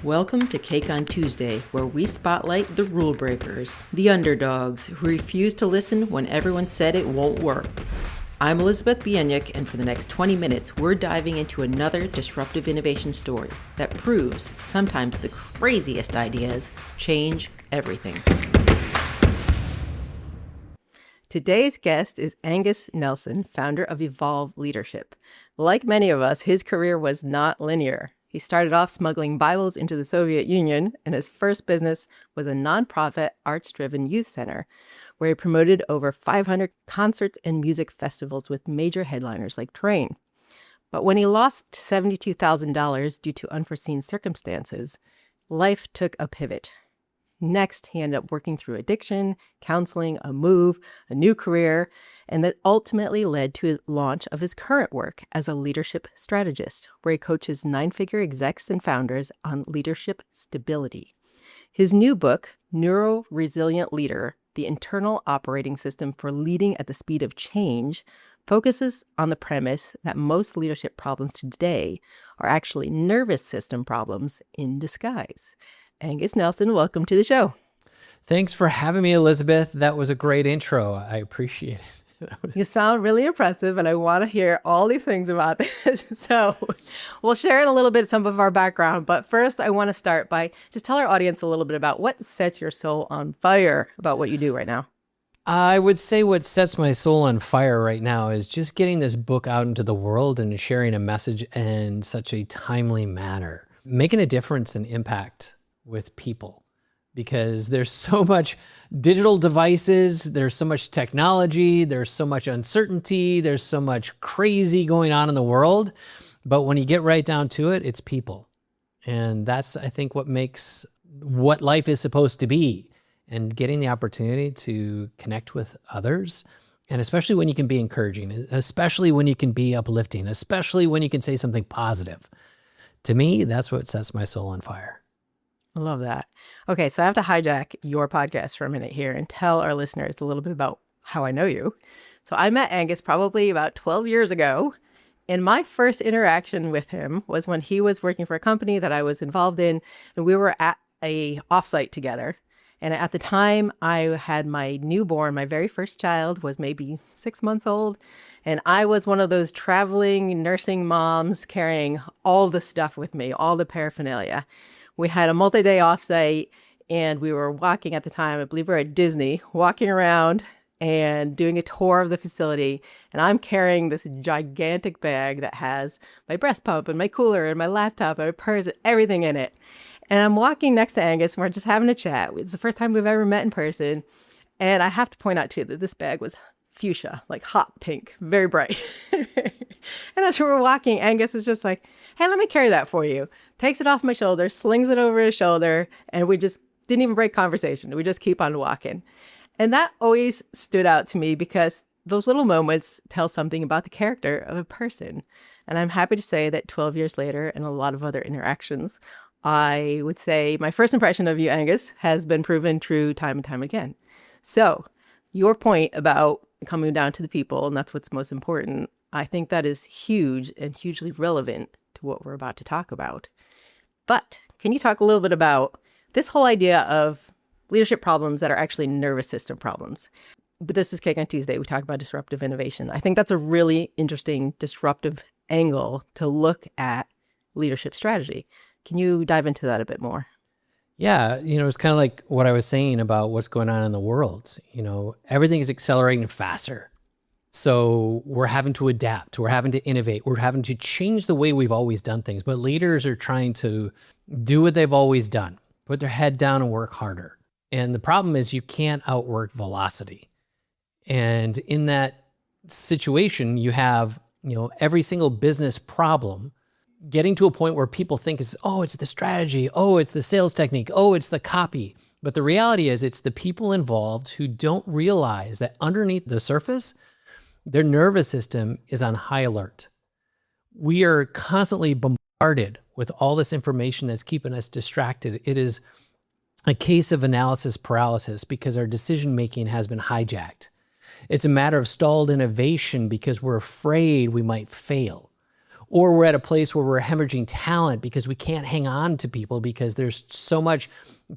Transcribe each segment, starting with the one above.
Welcome to Cake on Tuesday, where we spotlight the rule breakers, the underdogs who refuse to listen when everyone said it won't work. I'm Elizabeth Bieniek, and for the next 20 minutes, we're diving into another disruptive innovation story that proves sometimes the craziest ideas change everything. Today's guest is Angus Nelson, founder of Evolve Leadership. Like many of us, his career was not linear. He started off smuggling Bibles into the Soviet Union, and his first business was a nonprofit, arts-driven youth center, where he promoted over 500 concerts and music festivals with major headliners like Train. But when he lost $72,000 due to unforeseen circumstances, life took a pivot. Next, he ended up working through addiction, counseling, a move, a new career, and that ultimately led to the launch of his current work as a leadership strategist, where he coaches nine-figure execs and founders on leadership stability. His new book, Neuro-Resilient Leader, The Internal Operating System for Leading at the Speed of Change, focuses on the premise that most leadership problems today are actually nervous system problems in disguise. Angus Nelson, welcome to the show. Thanks for having me, Elizabeth. That was a great intro. I appreciate it. You sound really impressive, and I want to hear all these things about this. So we'll share in a little bit some of our background. But first, I want to start by just tell our audience a little bit about what sets your soul on fire about what you do right now. I would say what sets my soul on fire right now is just getting this book out into the world and sharing a message in such a timely manner, making a difference and impact with people, because there's so much digital devices, there's so much technology, there's so much uncertainty, there's so much crazy going on in the world. But when you get right down to it, it's people. And that's, I think, what makes what life is supposed to be, and getting the opportunity to connect with others. And especially when you can be encouraging, especially when you can be uplifting, especially when you can say something positive. To me, that's what sets my soul on fire. I love that. Okay, so I have to hijack your podcast for a minute here and tell our listeners a little bit about how I know you. So I met Angus probably about 12 years ago, and my first interaction with him was when he was working for a company that I was involved in, and we were at a offsite together. And at the time, I had my newborn, my very first child was maybe 6 months old, and I was one of those traveling nursing moms carrying all the stuff with me, all the paraphernalia. We had a multi-day offsite, and we were walking at the time, I believe we were at Disney, walking around and doing a tour of the facility. And I'm carrying this gigantic bag that has my breast pump and my cooler and my laptop and my purse and everything in it. And I'm walking next to Angus, and we're just having a chat. It's the first time we've ever met in person. And I have to point out, too, that this bag was fuchsia, like hot pink, very bright. And as we were walking, Angus is just like, hey, let me carry that for you. Takes it off my shoulder, slings it over his shoulder, and we just didn't even break conversation. We just keep on walking. And that always stood out to me because those little moments tell something about the character of a person. And I'm happy to say that 12 years later and a lot of other interactions, I would say my first impression of you, Angus, has been proven true time and time again. So your point about coming down to the people, and that's what's most important, I think that is huge and hugely relevant to what we're about to talk about. But can you talk a little bit about this whole idea of leadership problems that are actually nervous system problems? But this is Cake on Tuesday. We talk about disruptive innovation. I think that's a really interesting disruptive angle to look at leadership strategy. Can you dive into that a bit more? Yeah, it's kind of like what I was saying about what's going on in the world. Everything is accelerating faster. So we're having to adapt, we're having to innovate, we're having to change the way we've always done things. But leaders are trying to do what they've always done, put their head down and work harder. And the problem is you can't outwork velocity. And in that situation, you have, every single business problem getting to a point where people think it's the strategy, it's the sales technique, it's the copy. But the reality is it's the people involved who don't realize that underneath the surface, their nervous system is on high alert. We are constantly bombarded with all this information that's keeping us distracted. It is a case of analysis paralysis because our decision-making has been hijacked. It's a matter of stalled innovation because we're afraid we might fail. or we're at a place where we're hemorrhaging talent because we can't hang on to people because there's so much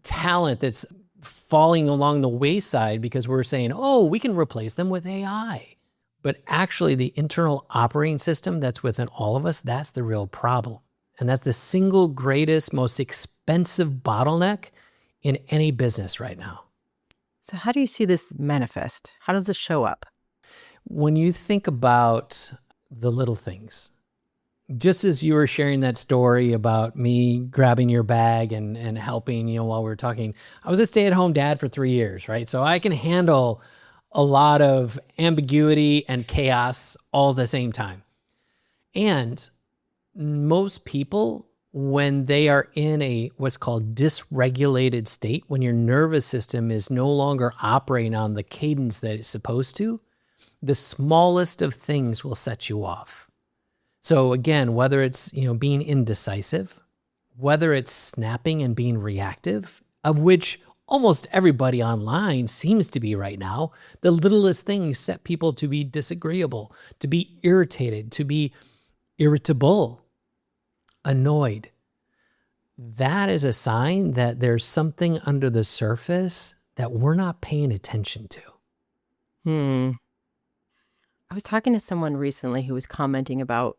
talent that's falling along the wayside because we're saying, oh, we can replace them with AI. But actually the internal operating system that's within all of us, that's the real problem. And that's the single greatest, most expensive bottleneck in any business right now. So how do you see this manifest? How does this show up? When you think about the little things, just as you were sharing that story about me grabbing your bag and helping, while we were talking, I was a stay-at-home dad for 3 years, right? So I can handle a lot of ambiguity and chaos all at the same time. And most people, when they are in a what's called dysregulated state, when your nervous system is no longer operating on the cadence that it's supposed to, the smallest of things will set you off. So again, whether it's, being indecisive, whether it's snapping and being reactive, of which almost everybody online seems to be right now, the littlest things set people to be disagreeable, to be irritated, to be irritable, annoyed. That is a sign that there's something under the surface that we're not paying attention to. I was talking to someone recently who was commenting about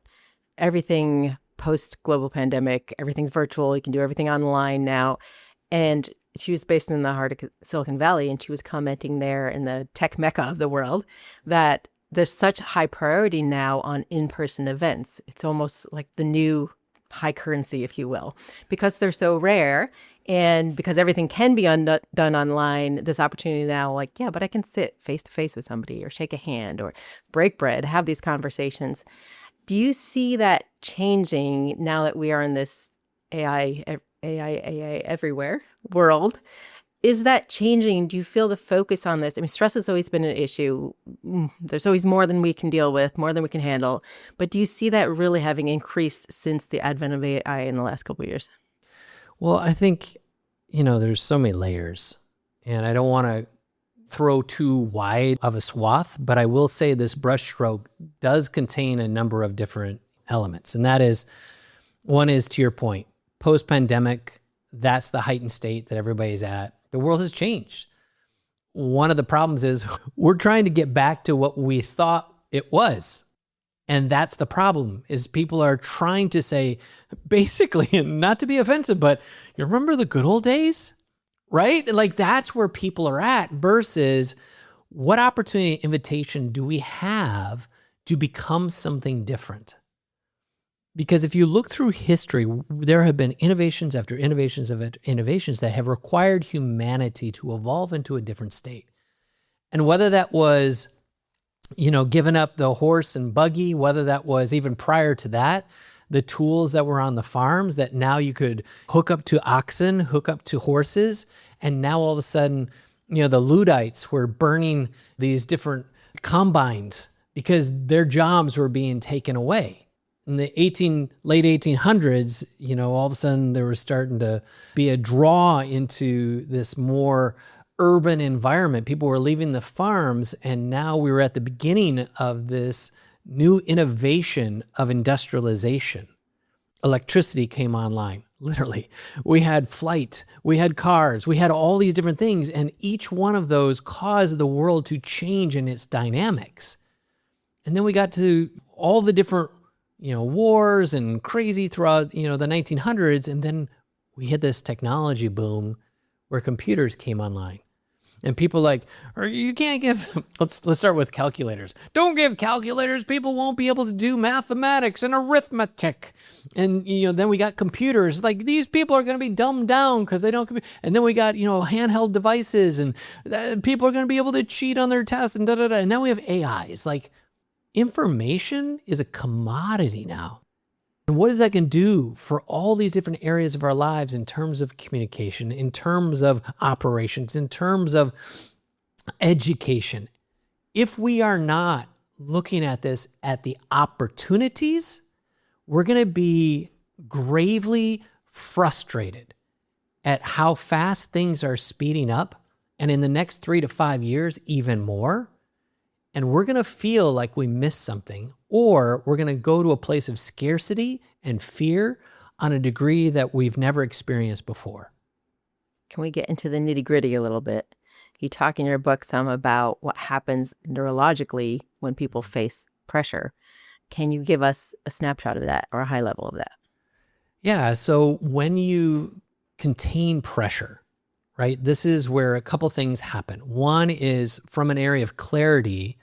everything post-global pandemic. Everything's virtual. You can do everything online now. And she was based in the heart of Silicon Valley, and she was commenting there in the tech mecca of the world that there's such high priority now on in-person events. It's almost like the new high currency, if you will, because they're so rare and because everything can be done online. This opportunity now, but I can sit face to face with somebody or shake a hand or break bread, have these conversations. Do you see that changing now that we are in this AI everywhere world? Is that changing? Do you feel the focus on this? I mean, stress has always been an issue. There's always more than we can deal with, more than we can handle. But do you see that really having increased since the advent of AI in the last couple of years? Well, I think, there's so many layers, and I don't want to throw too wide of a swath, but I will say this brushstroke does contain a number of different elements. And that is, one is, to your point, post-pandemic, that's the heightened state that everybody's at. The world has changed. One of the problems is we're trying to get back to what we thought it was. And that's the problem, is people are trying to say, basically, and not to be offensive, but you remember the good old days, right? That's where people are at versus what opportunity and invitation do we have to become something different? Because if you look through history, there have been innovations after innovations of innovations that have required humanity to evolve into a different state. And whether that was, giving up the horse and buggy, whether that was even prior to that, the tools that were on the farms that now you could hook up to oxen, hook up to horses, and now all of a sudden, the Luddites were burning these different combines because their jobs were being taken away. In the late 1800s, all of a sudden there was starting to be a draw into this more urban environment. People were leaving the farms, and now we were at the beginning of this new innovation of industrialization. Electricity came online, literally. We had flight, we had cars, we had all these different things, and each one of those caused the world to change in its dynamics. And then we got to all the different wars and crazy throughout, the 1900s. And then we hit this technology boom where computers came online. And people you can't give, let's start with calculators. Don't give calculators. People won't be able to do mathematics and arithmetic. And, then we got computers. These people are going to be dumbed down because they don't. And then we got, handheld devices, and people are going to be able to cheat on their tests and da-da-da. And now we have AIs. Information is a commodity now. And what is that going to do for all these different areas of our lives in terms of communication, in terms of operations, in terms of education? If we are not looking at this at the opportunities, we're going to be gravely frustrated at how fast things are speeding up. And in the next 3 to 5 years, even more. And we're going to feel like we missed something, or we're going to go to a place of scarcity and fear on a degree that we've never experienced before. Can we get into the nitty-gritty a little bit? You talk in your book some about what happens neurologically when people face pressure. Can you give us a snapshot of that or a high level of that? Yeah. So when you contain pressure, right, this is where a couple things happen. One is from an area of clarity,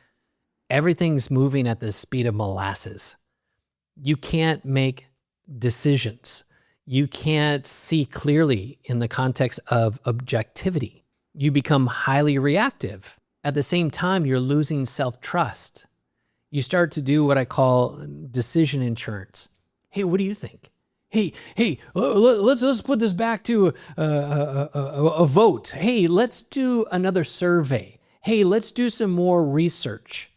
everything's moving at the speed of molasses. You can't make decisions. You can't see clearly in the context of objectivity. You become highly reactive. At the same time, you're losing self-trust. You start to do what I call decision insurance. Hey, what do you think? Hey, let's put this back to a vote. Hey, let's do another survey. Hey, let's do some more research.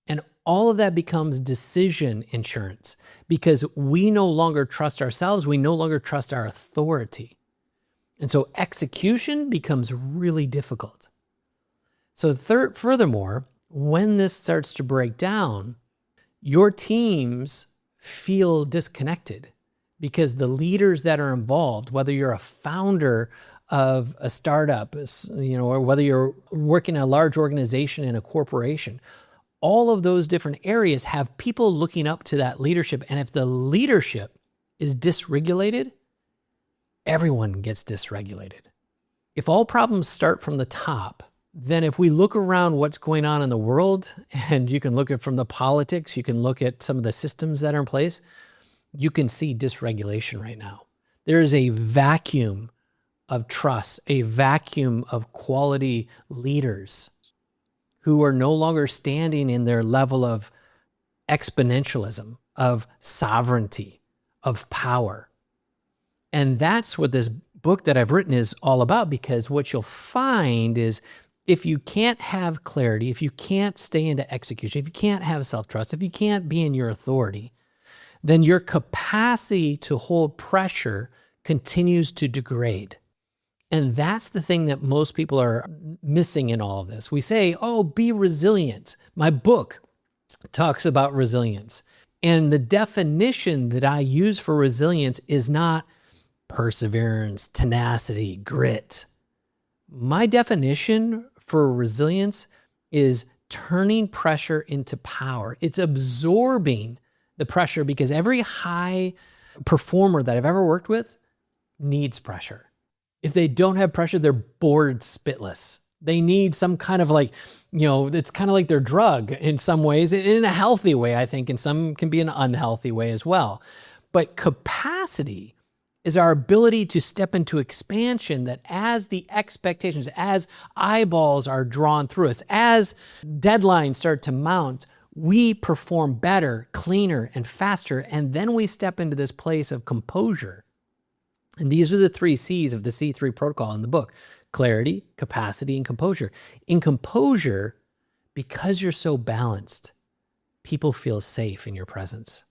And all of that becomes decision insurance because we no longer trust ourselves. We no longer trust our authority. And so execution becomes really difficult. So furthermore, when this starts to break down, your teams feel disconnected because the leaders that are involved, whether you're a founder of a startup, or whether you're working in a large organization in a corporation, all of those different areas have people looking up to that leadership. And if the leadership is dysregulated, everyone gets dysregulated. If all problems start from the top, then if we look around what's going on in the world, and you can look at from the politics, you can look at some of the systems that are in place, you can see dysregulation right now. There is a vacuum of trust, a vacuum of quality leaders who are no longer standing in their level of exponentialism, of sovereignty, of power. And that's what this book that I've written is all about, because what you'll find is if you can't have clarity, if you can't stay into execution, if you can't have self-trust, if you can't be in your authority, then your capacity to hold pressure continues to degrade. And that's the thing that most people are missing in all of this. We say, oh, be resilient. My book talks about resilience. And the definition that I use for resilience is not perseverance, tenacity, grit. My definition for resilience is turning pressure into power. It's absorbing the pressure, because every high performer that I've ever worked with needs pressure. If they don't have pressure, they're bored spitless. They need some kind of it's kind of like their drug in some ways, in a healthy way, I think, and some can be an unhealthy way as well. But capacity is our ability to step into expansion, that as the expectations, as eyeballs are drawn through us, as deadlines start to mount, we perform better, cleaner, and faster. And then we step into this place of composure. And these are the 3 C's of the C3 protocol in the book: clarity, capacity, and composure. In composure, because you're so balanced, people feel safe in your presence.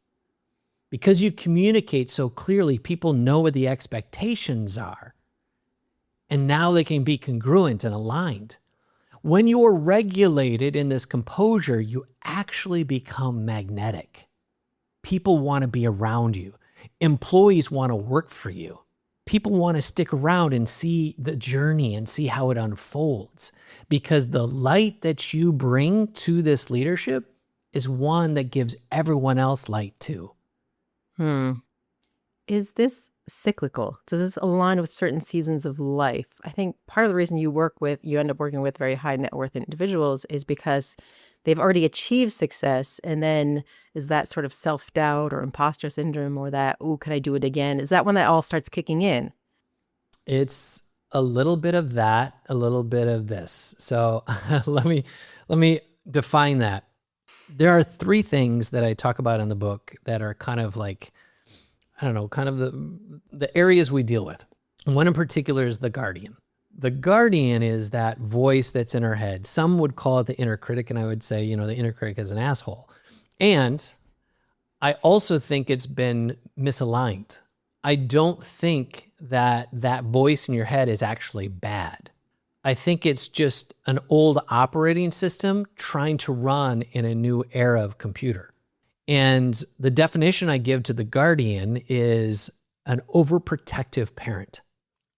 Because you communicate so clearly, people know what the expectations are. And now they can be congruent and aligned. When you're regulated in this composure, you actually become magnetic. People want to be around you. Employees want to work for you. People want to stick around and see the journey and see how it unfolds, because the light that you bring to this leadership is one that gives everyone else light too. Is this cyclical? Does this align with certain seasons of life? I think part of the reason you end up working with very high net worth individuals is because they've already achieved success. And then is that sort of self-doubt or imposter syndrome, or that, oh, can I do it again? Is that when that all starts kicking in? It's a little bit of that, a little bit of this. So let me define that. There are 3 things that I talk about in the book that are kind of like, kind of the areas we deal with. One in particular is the guardian. The guardian is that voice that's in our head. Some would call it the inner critic, and I would say, the inner critic is an asshole. And I also think it's been misaligned. I don't think that voice in your head is actually bad. I think it's just an old operating system trying to run in a new era of computer. And the definition I give to the guardian is an overprotective parent.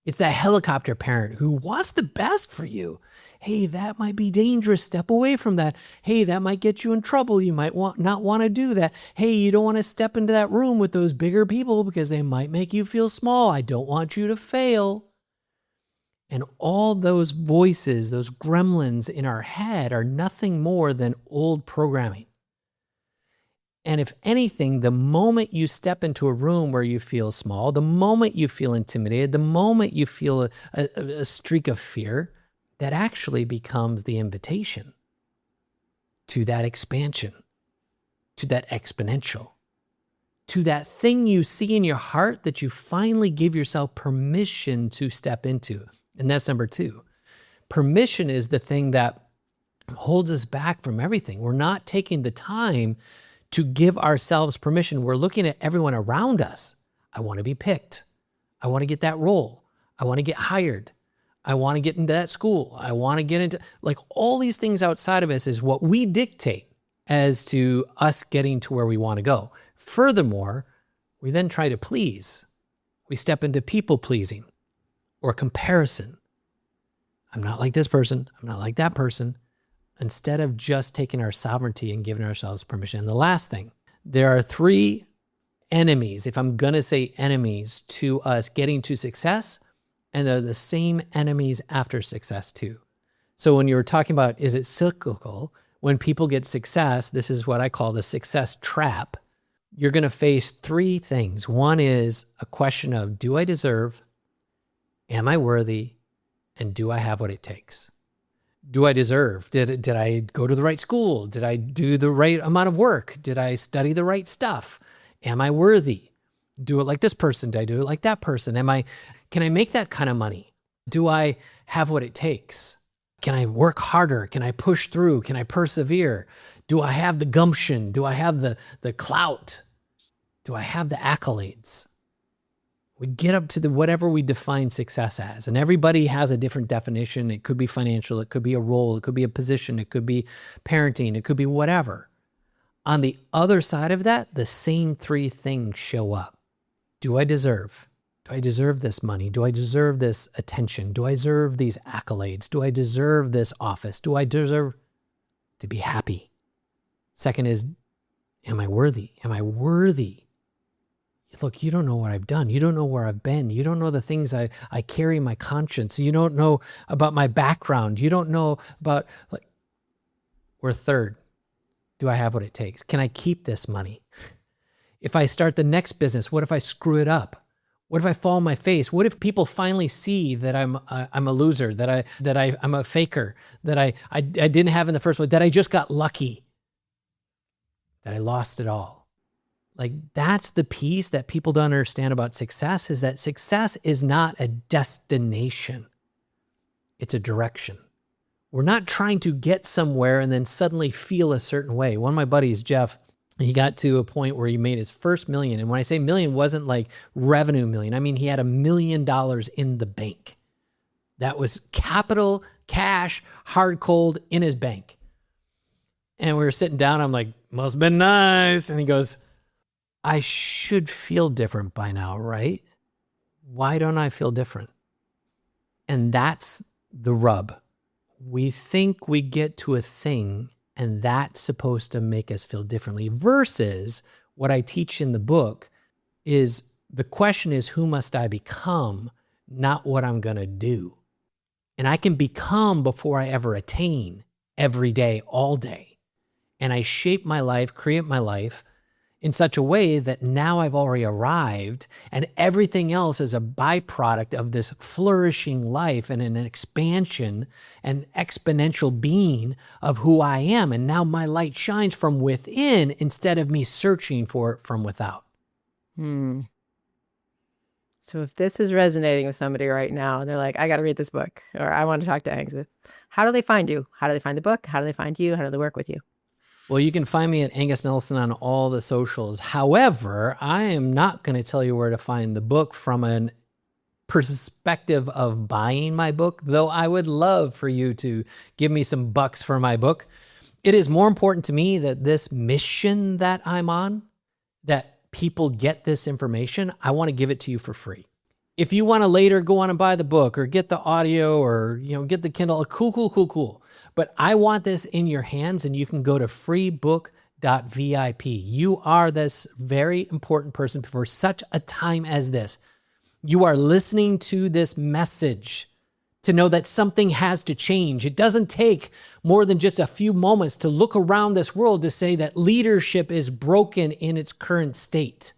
It's that helicopter parent who wants the best for you. Hey, that might be dangerous. Step away from that. Hey, that might get you in trouble. You might not want to do that. Hey, you don't want to step into that room with those bigger people because they might make you feel small. I don't want you to fail. And all those voices, those gremlins in our head are nothing more than old programming. And if anything, the moment you step into a room where you feel small, the moment you feel intimidated, the moment you feel a streak of fear, that actually becomes the invitation to that expansion, to that exponential, to that thing you see in your heart that you finally give yourself permission to step into. And that's number 2. Permission is the thing that holds us back from everything. We're not taking the time to give ourselves permission. We're looking at everyone around us. I want to be picked. I want to get that role. I want to get hired. I want to get into that school. I want to get into, like, all these things outside of us is what we dictate as to us getting to where we want to go. Furthermore, we then try to please. We step into people pleasing or comparison. I'm not like this person. I'm not like that person. Instead of just taking our sovereignty and giving ourselves permission. And the last thing, there are 3 enemies, if I'm going to say enemies, to us getting to success, and they're the same enemies after success too. So when you were talking about, is it cyclical? When people get success, this is what I call the success trap. You're going to face 3 things. One is a question of, do I deserve? Am I worthy? And do I have what it takes? Do I deserve? Did I go to the right school? Did I do the right amount of work? Did I study the right stuff? Am I worthy? Do it like this person? Did I do it like that person? Can I make that kind of money? Do I have what it takes? Can I work harder? Can I push through? Can I persevere? Do I have the gumption? Do I have the clout? Do I have the accolades? We get up to whatever we define success as, and everybody has a different definition. It could be financial, it could be a role, it could be a position, it could be parenting, it could be whatever. On the other side of that, the same 3 things show up. Do I deserve? Do I deserve this money? Do I deserve this attention? Do I deserve these accolades? Do I deserve this office? Do I deserve to be happy? Second is, am I worthy? Am I worthy? Look, you don't know what I've done. You don't know where I've been. You don't know the things I carry in my conscience. You don't know about my background. You don't know about, like, or third, do I have what it takes? Can I keep this money? If I start the next business, what if I screw it up? What if I fall on my face? What if people finally see that I'm a loser, that I'm a faker, that I didn't have in the first place, that I just got lucky, that I lost it all? Like, that's the piece that people don't understand about success, is that success is not a destination. It's a direction. We're not trying to get somewhere and then suddenly feel a certain way. One of my buddies, Jeff, he got to a point where he made his first million. And when I say million, wasn't like revenue million. I mean, he had $1 million in the bank. That was capital, cash, hard cold in his bank. And we were sitting down. I'm like, must have been nice. And he goes, I should feel different by now, right? Why don't I feel different? And that's the rub. We think we get to a thing and that's supposed to make us feel differently, versus what I teach in the book is the question is, who must I become, not what I'm going to do. And I can become before I ever attain, every day, all day. And I shape my life, create my life in such a way that now I've already arrived, and everything else is a byproduct of this flourishing life and an expansion and exponential being of who I am. And now my light shines from within instead of me searching for it from without. So if this is resonating with somebody right now, and they're like, I got to read this book, or I want to talk to Angus, how do they find you? How do they find the book? How do they find you? How do they work with you? Well, you can find me at Angus Nelson on all the socials. However, I am not going to tell you where to find the book from an perspective of buying my book, though I would love for you to give me some bucks for my book. It is more important to me that this mission that I'm on, that people get this information, I want to give it to you for free. If you want to later go on and buy the book or get the audio or, get the Kindle, cool. But I want this in your hands, and you can go to freebook.vip. You are this very important person for such a time as this. You are listening to this message to know that something has to change. It doesn't take more than just a few moments to look around this world to say that leadership is broken in its current state.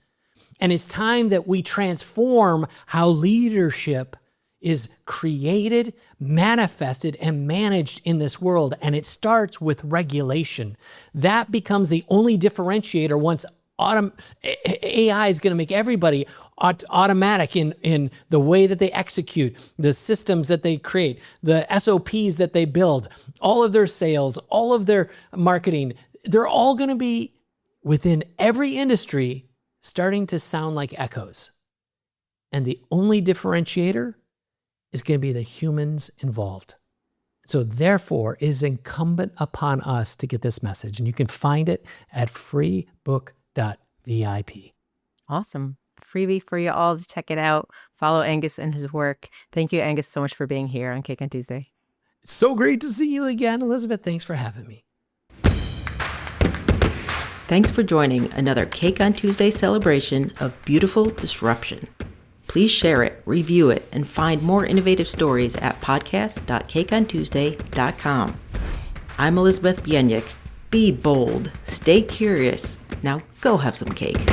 And it's time that we transform how leadership is created, manifested, and managed in this world. And it starts with regulation. That becomes the only differentiator once AI is going to make everybody automatic in the way that they execute, the systems that they create, the SOPs that they build, all of their sales, all of their marketing. They're all going to be within every industry starting to sound like echoes. And the only differentiator is going to be the humans involved. So therefore, it is incumbent upon us to get this message. And you can find it at freebook.vip. Awesome. Freebie for you all to check it out. Follow Angus and his work. Thank you, Angus, so much for being here on Cake on Tuesday. It's so great to see you again, Elizabeth. Thanks for having me. Thanks for joining another Cake on Tuesday celebration of beautiful disruption. Please share it, review it, and find more innovative stories at podcast.cakeontuesday.com. I'm Elizabeth Bienik. Be bold, stay curious. Now go have some cake.